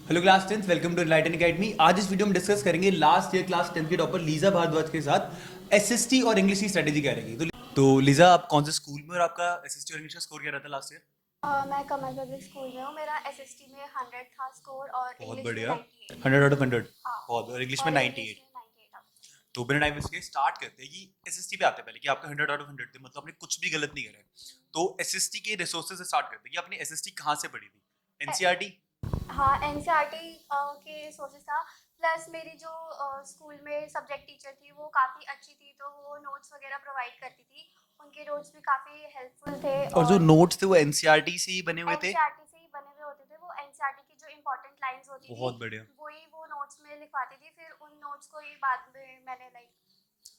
Hello class 10th, welcome to enlighten academy. आज इस video में डिस्कस करेंगे लास्ट ईयर क्लास 10th के टॉपर लीजा भारद्वाज के साथ एसएसटी और इंग्लिश की स्ट्रेटेजी क्या रहेगी। तो लीजा, आप कौन से स्कूल में और आपका एसएसटी और इंग्लिश का स्कोर क्या रहता है लास्ट ईयर? मैं कमल पब्लिक स्कूल में हूँ। मेरा एसएसटी में 100 था स्कोर और बहुत इंग्लिश में बढ़िया। 98। 100 आउट ऑफ 100। हाँ, बहुत, और इंग्लिश में और इंग्लिश 98। में 98 था। तो बिना टाइम इसके स्टार्ट करते हैं कि एसएसटी पे आते हैं पहले कि आपका 100 आउट ऑफ 100 थे, मतलब आपने कुछ भी गलत नहीं करा है। तो एसएसटी के रिसोर्सेज से स्टार्ट करते हैं कि आपने एसएसटी कहाँ से पढ़ी थी? ए- एनसीईआरटी? हाँ, एनसीईआरटी के सोर्सेस था। प्लस मेरी जो स्कूल में सब्जेक्ट टीचर थी वो काफ़ी अच्छी थी, तो वो नोट्स वगैरह प्रोवाइड करती थी। उनके नोट्स भी काफ़ी हेल्पफुल थे और जो और नोट्स थे वो एनसीईआरटी से ही बने हुए थे? एनसीईआरटी से ही बने हुए होते थे। वो एनसीईआरटी की जो इम्पोर्टेंट लाइंस होती थी बहुत बढ़िया। वही वो नोट्स में लिखवाती थी। फिर उन नोट्स को ही बाद में मैंने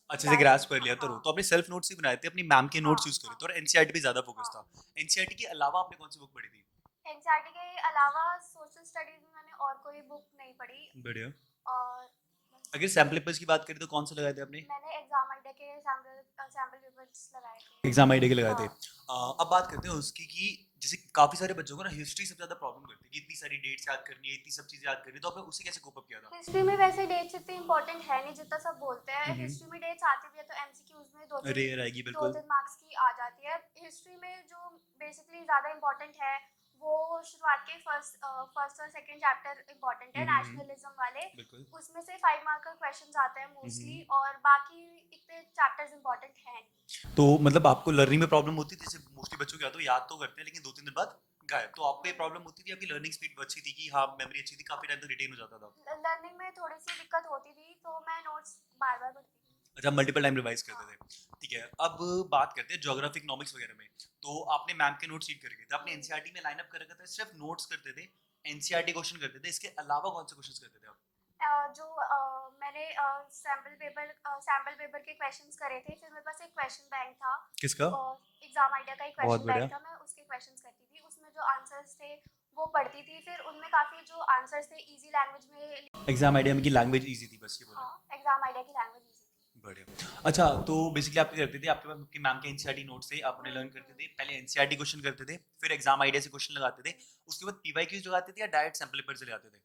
अच्छे से ग्रास्प ग्रास्प कर लिया। हाँ, तो आपने सेल्फ नोट्स ही बनाए थे, अपनी मैम के हाँ, नोट्स यूज करे हाँ, थे, और एनसीईआरटी पे ज्यादा फोकस हाँ। था। एनसीईआरटी के अलावा आपने कौन सी बुक पढ़ी थी? एनसीईआरटी के अलावा सोशल स्टडीज में मैंने और कोई बुक नहीं पढ़ी। बढ़िया। और बस अगर सैम्पल पेपर्स की बात करें तो कौन से लगाए थे आपने? मैंने एग्जाम आइडिया के सैम्पल सैम्पल पेपर्स लगाए थे। एग्जाम आईडी के लगाए थे। हाँ, अब बात करते हैं उसकी कि जैसे काफी सारे बच्चों को ना हिस्ट्री सबसे ज्यादा प्रॉब्लम करती है कि इतनी सारी डेट्स याद करनी है, इतनी सब चीजें याद करनी है, तो आपने उसे कैसे कोप अप किया था? हिस्ट्री में वैसे डेट्स इतने इंपॉर्टेंट है नहीं जितना सब बोलते हैं। हम्म। हिस्ट्री में डेट्स आती भी है तो एमसीक्यूज में रेयर आएगी दो बिल्कुल। तीन मार्क्स की आ जाती है। हिस्ट्री में जो बेसिकली ज़्यादा इंपॉर्टेंट है वो शुरुआत के फर्स्ट और सेकंड चैप्टर इंपॉर्टेंट है, हम्म। नेशनलिज्म वाले। बिल्कुल। उसमें से 5 मार्क का क्वेश्चन आते हैं मोस्टली, हम्म। और बाकी इतने चैप्टर्स इंपॉर्टेंट हैं नहीं। तो मतलब आपको लर्निंग में प्रॉब्लम होती थी? जैसे मोस्टली बच्चों क्या तो याद तो करते हैं लेकिन 2-3 दिन बाद गायब, तो आप पे प्रॉब्लम होती थी? आपकी लर्निंग स्पीड अच्छी थी कि हाँ मेमोरी अच्छी थी, काफी टाइम तक रिटेन हो जाता था? लर्निंग में थोड़ी सी दिक्कत होती थी तो मैं नोट्स बार बार पढ़ती थी। अच्छा, मल्टीपल टाइम रिवाइज करते हाँ। थे। ठीक है, अब बात करते हैं ज्योग्राफी इकोनॉमिक्स वगैरह में। तो आपने मैम के नोट्स रीड करके थे, आपने हम्म। एनसीईआरटी में लाइन अप कर रखा था, सिर्फ नोट्स करते थे, एनसीईआरटी क्वेश्चन करते थे, इसके अलावा कौन से क्वेश्चंस करते थे आप? जो मैंने सैम्पल पेपर के क्वेश्चंस करे थे। फिर मेरे पास एक क्वेश्चन बैंक था। किसका? एग्जाम आइडिया का एक बहुत क्वेश्चन बढ़िया। बैंक था, मैं उसके क्वेश्चंस करती थी। उसमें जो आंसर्स थे वो पढ़ती थी। फिर उनमें काफ़ी जो आंसर्स थे इजी लैंग्वेज में। एग्जाम आइडिया में की लैंग्वेज इजी थी, बस ये बोले? हाँ, एग्जाम आइडिया की लैंग्वेज इजी थी। बढ़िया। अच्छा, तो बेसिकली आप क्या करते थे? आपके पास आपकी मैम के एनसीईआरटी नोट्स थे, आप उन्हें लर्न करते थे, पहले एनसीईआरटी क्वेश्चन करते थे, फिर एग्जाम आइडिया से क्वेश्चन लगाते थे, उसके बाद पीवाईक्यूज लगाते थे या डायरेक्ट सैंपल पेपर से लगाते थे?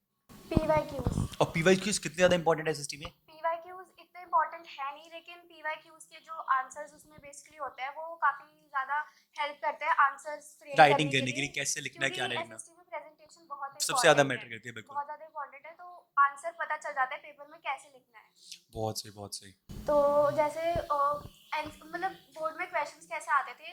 पीवाईक्यूज। और पीवाईक्यूज कितने ज्यादा इंपॉर्टेंट है एसएसटी में? पीवाईक्यूज इतने इंपॉर्टेंट है नहीं, लेकिन पीवाईक्यूज के जो आंसर्स उसमें बेसिकली होते हैं वो काफ़ी ज़्यादा हेल्प करते हैं आंसर्स फ्रेम राइटिंग करने के करने के लिए। लिए कैसे लिखना है, क्योंकि क्या नहीं लिखना, एसएसटी में प्रेजेंटेशन बहुत सबसे ज्यादा इंपॉर्टेंट है। मैटर करती है, बिल्कुल। बहुत ज़्यादा इंपॉर्टेंट है, तो आंसर पता चल जाता है पेपर में कैसे लिखना है। बहुत सही, बहुत सही। तो जैसे मतलब बोर्ड में क्वेश्चंस कैसे आते थे,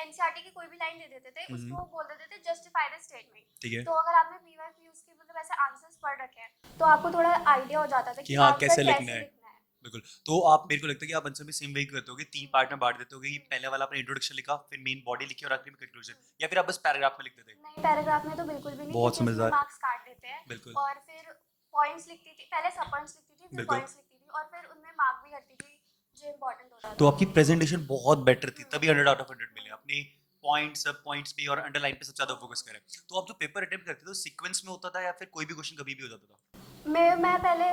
एनसीईआरटी की कोई भी लाइन दे देते थे, उसको बोल देते थे जस्टिफाई द स्टेटमेंट। ठीक है। तो अगर आपने पीवाईक्यूज के मतलब ऐसे आंसर्स पढ़ रखे हैं तो आपको थोड़ा आइडिया हो जाता था कि कि हाँ आंसर कैसे लिखना कैसे है। लिखना है। बिल्कुल। तो आप, मेरे को लगता है कि आप आंसर में सेम वही करते होगे, तीन पार्ट में बांट देते होगे कि पहले वाला आपने इंट्रोडक्शन लिखा, फिर मेन बॉडी लिखी और आखिरी में कंक्लूजन, या फिर आप बस पैराग्राफ में लिखते थे? नहीं, पैराग्राफ में तो बिल्कुल भी नहीं, बहुत क्योंकि उसमें समझदार। मार्क्स काट देते हैं। बिल्कुल। और फिर पॉइंट्स लिखती थी, पहले सब पॉइंट्स लिखती थी, फिर बिल्कुल। पॉइंट्स लिखती थी, और फिर उनमें मार्क भी करती थी जो इम्पोर्टेंट होता तो था। आपकी प्रेजेंटेशन बहुत बेटर थी, तभी 100 आउट ऑफ 100 मिले। हम्म, अपने पॉइंट सब पॉइंट्स पे और अंडरलाइन पे सबसे ज्यादा फोकस हम्म। करें। तो आप जो पेपर अटेम्प्ट करते थे तो सीक्वेंस में होता था या फिर कोई भी क्वेश्चन कभी भी हो जाता था? मैं पहले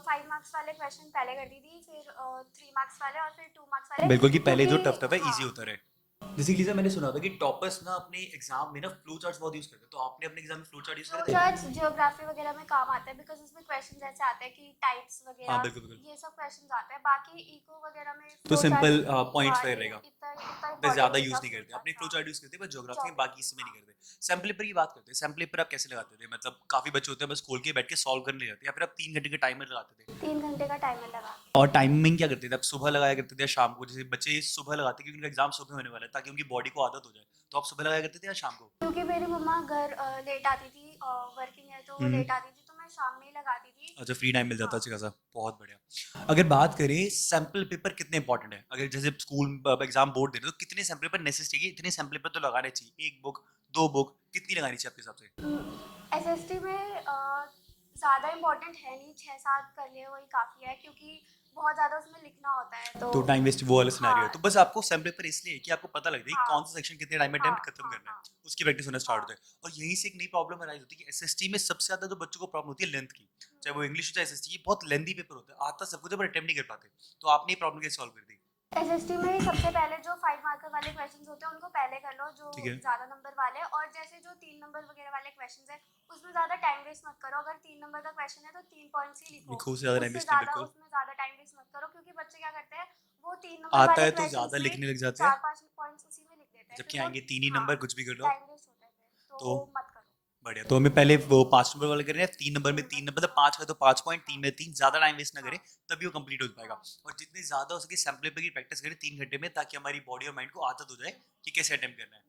5 मार्क्स वाले क्वेश्चन पहले करती थी, फिर 3 मार्क्स वाले, और फिर 2 मार्क्स वाले, बिल्कुल, कि पहले क्योंकि जो टफ टफ है हाँ। इजी होता रहे। जैसे कि लीजा, मैंने सुना था कि टॉपर्स ना अपने एग्जाम में ना फ्लो चार्ट्स बहुत यूज करते हैं, तो आपने अपने एग्जाम में फ्लो चार्ट यूज फ्लो करे थे? चार्ट्स जियोग्राफी वगैरह में काम आते हैं, बिकॉज उसमें क्वेश्चन ऐसे आते हैं कि टाइप्स हाँ वगैरह, बिल्कुल बिल्कुल। ये सब क्वेश्चन आते हैं। बाकी इको वगैरह में तो फ्लो सिंपल चार्ट्स पॉइंट्स हाँ वगैरह नहीं, रहेगा, इतना इतना बस इंपॉर्टेंट ज्यादा नहीं यूज था नहीं फ्लो करते, अपने चार्ट्स। फ्लो हाँ, चार्ट यूज करते हैं, बस ज्योग्राफी में, ज्योग्राफी बाकी में इसमें नहीं हाँ। करते। सैम्पल पेपर की बात करते हैं, सैम्पल पेपर आप कैसे लगाते थे? मतलब काफी बच्चे होते हैं बस खोल के बैठ के सॉल्व करने लग जाते हैं, या फिर आप 3 घंटे का टाइमर लगाते थे? 3 घंटे का टाइमर लगा। और टाइमिंग क्या करते थे आप? सुबह लगाया करते थे या शाम को? जैसे बच्चे सुबह लगाते हैं क्योंकि उनका एग्जाम सुबह होने वाला है, ताकि उनकी बॉडी को आदत हो जाए, तो आप सुबह लगाया करते थे या शाम को? क्योंकि मेरी मम्मा घर लेट आती थी, वर्किंग है तो वो हम्म। लेट आती थी, तो मैं शाम में ही लगाती थी। अच्छा, फ्री टाइम मिल जाता हाँ। है अच्छा खासा, बहुत बढ़िया। अगर बात करें सैम्पल पेपर कितने इंपॉर्टेंट है, अगर जैसे स्कूल एग्जाम बोर्ड दे रहे हो तो कितने सैम्पल पेपर नेसेसरी है? इतने सैम्पल पेपर तो लगाने चाहिए, एक बुक, दो बुक, कितनी लगानी चाहिए आपके हिसाब से? एसएसटी में ज़्यादा इम्पोर्टेंट है नहीं, 6-7 कर लिए वही काफ़ी है, क्योंकि बहुत ज़्यादा उसमें लिखना होता है तो। तो टाइम वेस्ट वो वाला सिनेरियो है, हाँ, तो बस आपको सैम्पल पेपर इसलिए है कि आपको पता लग जाए कि हाँ, कौन सा सेक्शन कितने टाइम में हाँ, अटेम्प्ट खत्म हाँ, करना हाँ, है, उसकी प्रैक्टिस होना स्टार्ट हाँ। होता है। और यहीं से एक नई प्रॉब्लम अराइज होती है कि एसएसटी में सबसे ज्यादा जो बच्चों को प्रॉब्लम होती है लेंथ की, चाहे वो इंग्लिश हो चाहे एसएसटी की, बहुत लेंथी पेपर होता है, आता सब कुछ है पर अटेम्प्ट नहीं कर पाते। तो आपने ये प्रॉब्लम कैसे सॉल्व कर दी? एसएसटी में सबसे पहले जो 5 मार्कर वाले क्वेश्चंस होते हैं उनको पहले कर लो, जो ठीक है। ज़्यादा नंबर वाले, और जैसे जो 3 नंबर वगैरह वाले क्वेश्चंस हैं उसमें ज़्यादा टाइम वेस्ट मत करो। अगर 3 नंबर का क्वेश्चन है तो 3 पॉइंट्स ही लिखो, लिखो, उससे ज़्यादा टाइम उससे वेस्ट नहीं, ज़्यादा बिल्कुल। उसमें ज़्यादा टाइम वेस्ट मत करो, क्योंकि बच्चे क्या करते हैं, वो 3 नंबर आता वाले है तो क्वेश्चंस ज़्यादा में लिखने लग जाते हैं, 4-5 पॉइंट्स उसी में लिख देते हैं, जबकि फिर वो आएँगे 3 ही हाँ, नंबर, कुछ भी कर लो आप। टाइम वेस्ट होता है फिर, तो तो मत करो। बढ़िया, तो हमें पहले वो 5 नंबर वाला करें, 3 नंबर में 3 नंबर, मतलब 5 है तो 5 पॉइंट, 3 में 3, ज़्यादा टाइम वेस्ट ना करें, तभी वो कंप्लीट हो पाएगा। और जितनी ज़्यादा हो सके सैंपल पेपर की प्रैक्टिस करें 3 घंटे में, ताकि हमारी बॉडी और माइंड को आदत हो जाए कि कैसे अटेम्प्ट करना है।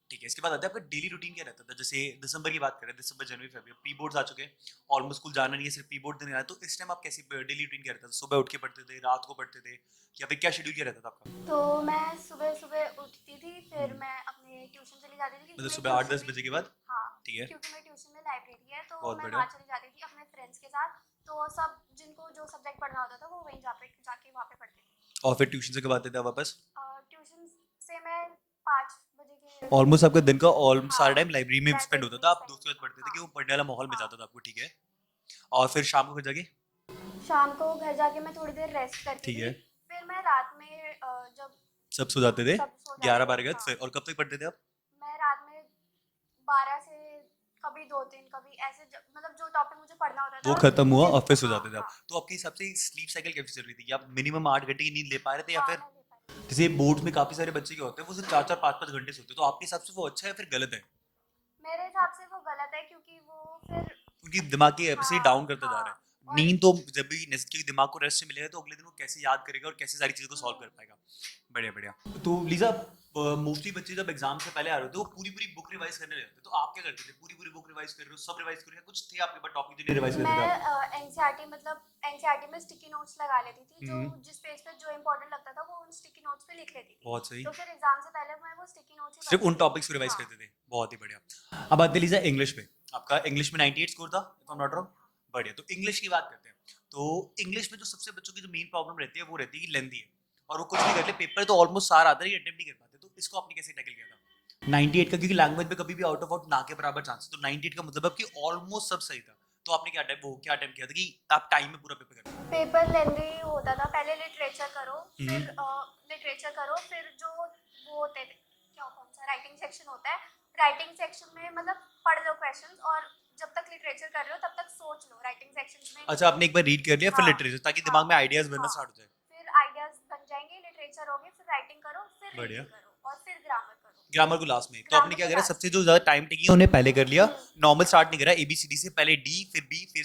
ठीक है, इसके बाद आता है आपका डेली रूटीन क्या रहता था? जैसे दिसंबर की बात करें, दिसंबर, जनवरी, फरवरी, प्री बोर्ड्स आ चुके हैं, ऑलमोस्ट स्कूल जाना नहीं है, सिर्फ प्री बोर्ड देने आना है, तो इस टाइम आप कैसे डेली रूटीन क्या रहता था? सुबह उठ के पढ़ते थे, रात को पढ़ते थे, या फिर क्या शेड्यूल क्या रहता था आपका? तो मैं सुबह-सुबह उठती थी, फिर मैं अपने ट्यूशन चली जाती थी, क्योंकि मतलब मेरी सुबह ट्यूशन 8-10 में बजे के बाद? हाँ, ठीक है, क्योंकि मेरी ट्यूशन में लाइब्रेरी है, तो बहुत मैं बढ़िया। वहाँ चली जाती थी अपने फ्रेंड्स के साथ। तो सब जिनको जो सब्जेक्ट पढ़ना होता था वो वहीं जाके वहाँ पे पढ़ते थे। और फिर ट्यूशन से कब आते थे आप वापस? ट्यूशन से मैं 5 बजे के ऑलमोस्ट आपका दिन का ऑल हाँ, सारा टाइम लाइब्रेरी में स्पेंड लाइब्रेरी होता में था, ही आप स्पेंड दोस्तों के होता साथ पढ़ते था। थे कि हाँ, वो पढ़ने वाला माहौल में हाँ। जाता था आपको, ठीक है। और फिर शाम को घर जाके? शाम को घर जाके मैं थोड़ी देर रेस्ट करती ठीक थी, है, फिर मैं रात में जब सब सो जाते थे, सब सो जाते 11-12 थे, के बाद हाँ, फिर, और कब तक पढ़ते थे आप? मैं रात में 12 से कभी 2-3, कभी ऐसे मतलब जो टॉपिक मुझे पढ़ना होता वो था खत्म हुआ और फिर सो हाँ, जाते थे आप। हाँ, तो आपके हिसाब से स्लीप साइकिल कैसी चल रही थी? आप मिनिमम 8 घंटे की नींद ले पा रहे थे, या हाँ, फिर मैं ले पाती हूँ। जैसे बोर्ड्स में काफी सारे बच्चे के होते हैं वो सिर्फ 4-4 5-5 घंटे सोते हैं, तो आपके हिसाब से वो अच्छा है फिर गलत है? मेरे हिसाब से वो गलत है, क्योंकि वो फिर उनकी दिमागी कैपेसिटी हाँ, डाउन करता जा रहा हाँ, है। और नींद तो जब भी क्योंकि दिमाग को रेस्ट मिलेगा तो अगले दिन वो कैसे याद करेगा और कैसे सारी चीज़ों को सॉल्व कर पाएगा। बढ़िया बढ़िया। तो लीजा, मोस्टली बच्चे जब एग्जाम से पहले आ रहे थे वो पूरी पूरी बुक रिवाइज करने लगते, तो आप क्या करते थे? पूरी पूरी बुक रिवाइज कर रहे हो, सब रिवाइज कर रहे हो, कुछ थे आपके पास टॉपिक जो नहीं रिवाइज करते थे आप? मैं एनसीईआरटी मतलब एनसीईआरटी में स्टिकी नोट्स लगा लेती थी, जो हम्म, जिस पेज पे जो इम्पोर्टेंट लगता था वो उन स्टिकी नोट्स पे लिख लेती थी। बहुत सही। तो फिर एग्जाम से पहले मैं वो स्टिकी नोट्स ही सिर्फ पढ़ती उन थी। टॉपिक्स को रिवाइज हाँ, करते थे, बहुत ही बढ़िया। अब आते हैं लीजा इंग्लिश पे। आपका इंग्लिश में 98 स्कोर था, if I am not wrong. बढ़िया, तो इंग्लिश की बात करते हैं। तो इंग्लिश में जो सबसे बच्चों की जो मेन प्रॉब्लम रहती है वो रहती है कि लेंथी है, और वो कुछ भी कर ले पेपर तो ऑलमोस्ट सारा आता है, अटेम्प्ट नहीं कर पाते, तो इसको आपने कैसे टैकल किया था? 98 का, क्योंकि लैंग्वेज में कभी भी आउट ऑफ आउट ना के बराबर चांस, तो 98 का मतलब है कि ऑलमोस्ट सब सही था, तो आपने क्या अटेम्प्ट किया था कि आप टाइम में पूरा पेपर कर? पेपर लेंदी होता था। पहले लिटरेचर करो, हम्म, फिर जो वो होते थे, क्या कौन सा राइटिंग सेक्शन होता है, राइटिंग सेक्शन में मतलब पढ़ लो क्वेश्चंस, और जब तक लिटरेचर कर रहे हो तब तक सोच लो राइटिंग सेक्शंस में। अच्छा, आपने एक बार रीड कर लिया फिर हाँ, लिटरेचर, ताकि हाँ, दिमाग में आइडियाज बनना हाँ, स्टार्ट हो जाए। फिर आइडियाज बन जाएंगे, लिटरेचर होगे, फिर राइटिंग करो, फिर बढ़िया। रीडिंग करो, और फिर ग्रामर करो। ग्रामर को लास्ट में, तो आपने ग्रामर क्या को करा, लास्ट सबसे में। जो ज्यादा टाइम टेकिंग है उन्हें पहले कर लिया, नॉर्मल स्टार्ट नहीं करा, एबीसीडी से पहले डी, फिर बी, फिर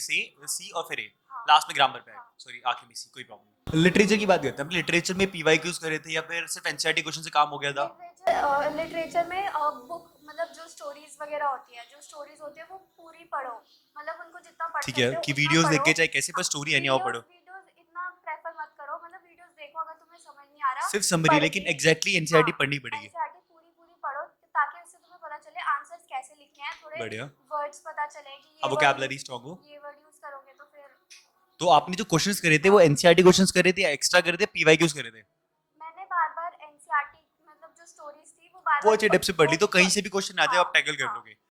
सी और फिर ए, हाँ, लास्ट में ग्रामर पे आए, हाँ। सॉरी आखिर में सी, कोई प्रॉब्लम नहीं। लिटरेचर की बात करते हैं, लिटरेचर में पीवाईक्यूज करे थे या फिर सिर्फ एनसीईआरटी क्वेश्चन से काम हो गया था? लिटरेचर में बुक मतलब जो स्टोरीज वगैरह होती है, वो पूरी पढ़ो, मतलब उनको जितना पढ़ ठीक है, सकते हो कि उतना वीडियोस देख पढ़ो। के चाहे कैसे, पर स्टोरी है नहीं आओ पढ़ो। वीडियोस इतना प्रेफर मत करो, मतलब वीडियोस देखो, अगर तुम्हें समझ नहीं आ रहा सिर्फ समरी, पढ़ लेकिन के, एग्जैक्टली हाँ, एनसीईआरटी पढ़नी पड़ेगी। एनसीईआरटी पूरी पूरी पढ़ो, ताकि उससे तुम्हें पता चले आंसर्स कैसे लिखे हैं, थोड़े बढ़िया, वर्ड्स पता चले कि अब वोकैबुलरी स्ट्रांग हो। ये वर्ड यूज करोगे तो फिर। तो आपने जो क्वेश्चंस करे थे वो एनसीईआरटी क्वेश्चंस करे थे या एक्स्ट्रा करे थे, पीवाईक्यूज करे थे? मैंने बार बार एनसीईआरटी मतलब जो स्टोरीज थी वो बार वो बार अच्छे डेप्थ से पढ़ ली, तो कहीं से भी क्वेश्चन आ जाए हाँ, आप टैकल कर हाँ, लोगे।